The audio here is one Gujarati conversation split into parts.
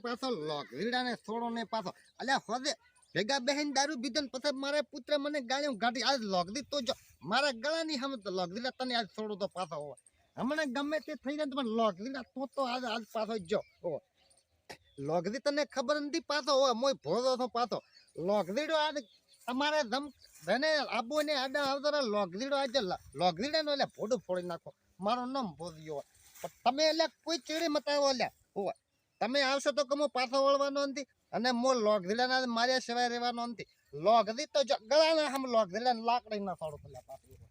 પાછો લોકરીડા ને થોડો ને પાછો અલ્યા હોદે ભેગા બહેન દારૂ પીધો ને પછી મારા પુત્ર મને ગાળ્યું ગાડી આજ લોકદી તો જો મારા ગળાની હમ તો લોકરીડા તને આજ થોડો તો પાછો હોય હમણાં ગમે તે થઈ જાય પણ લોકરીડા તો આજ પાછો જો લોકદી તને ખબર નથી પાછો હોય મોય ભોળો તો પાછો લોકરીડો આજ તમારે ધમ ધને આબુ ને આડા આવતા લોકરીડો આજે લોકરીડા નો એટલે ભોડું ફોડી નાખો મારું નામ બોલ્યો પણ તમે એટલે કોઈ ચીડી મતાવો લ્યા હોય તમે આવશો તો કમો પાછો વળવાનો નથી અને મો લોકરીડાના માર્યા સિવાય રહેવાનો નથી લોકરી તો ગળાના હમ લોકરીડા લાકડી ના થોડું પેલા પાછું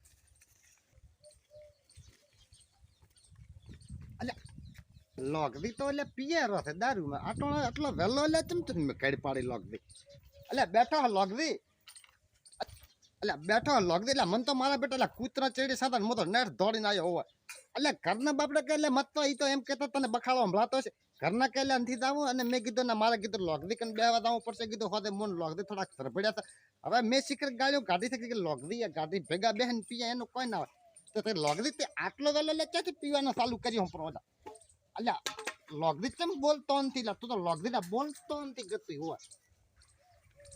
લોકરી તો એટલે પિયરો છે દારૂમાં આટલો વહેલો એટલે ચમચમ મેં કાઢી પાડી લોકરી એટલે બેઠો લોકરી એટલે બેઠો લોકરી એટલે મને તો મારા બેટા એટલે કૂતરા ચેડી સાથે હું તો નેટ દોડીને આવ્યો હોય એટલે ઘરના બાપડે કે એટલે મત તો એ તો એમ કહેતા તને બખાડો સંભળાતો છે ઘરના કે એટલે નથી જવું અને મેં કીધું ને મારે કીધું લોકરી કને બેવા જવું પડશે કીધું હોદે મોન લોકરી થોડાક સરભડ્યા હતા હવે મેં શીખર ગાળ્યો ગાડી થઈ કે લોકરી ગાડી ભેગા બેહન પીએ એનું કોઈ ના હોય તો તે લોકરી તે આટલો વેલો એટલે ક્યાંથી પીવાનું ચાલુ કર્યું પ્રજા અલ્યા લોકરી કેમ બોલતો નથી તું તો લોકરી બોલતો નથી ગતું હોય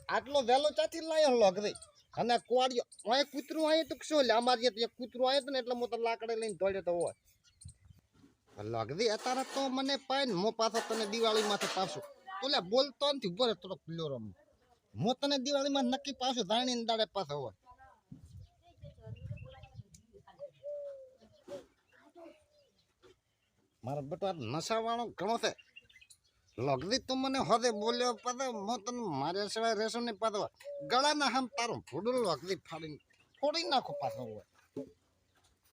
આટલો વેલો ચાથી લાયો લોકરી અને કુવાડિયો અહીં કૂતરું અહીં તો શું લે અમારી કૂતરું આવ્યું ને એટલે હું તો લાકડે લઈને દોડ્યો તો હોય લોકરી અત્યારે તો મને પાય ને હું પાછો તને દિવાળીમાંથી પાછું તું લે બોલતો નથી ઉભો રે થોડો ખુલ્લો રમ હું તને દિવાળીમાં નક્કી પાછું ધાણીને દાડે પાછો હોય મારો બેટો આ નશાવાળો ઘણો છે લોકરી તું મને હોદે બોલ્યો પાછો હું તને માર્યા સિવાય રહેશો નહીં પાછો ગળાના હમ તારું ભૂડું લોકરી ફોડી નાખો પાછો હોય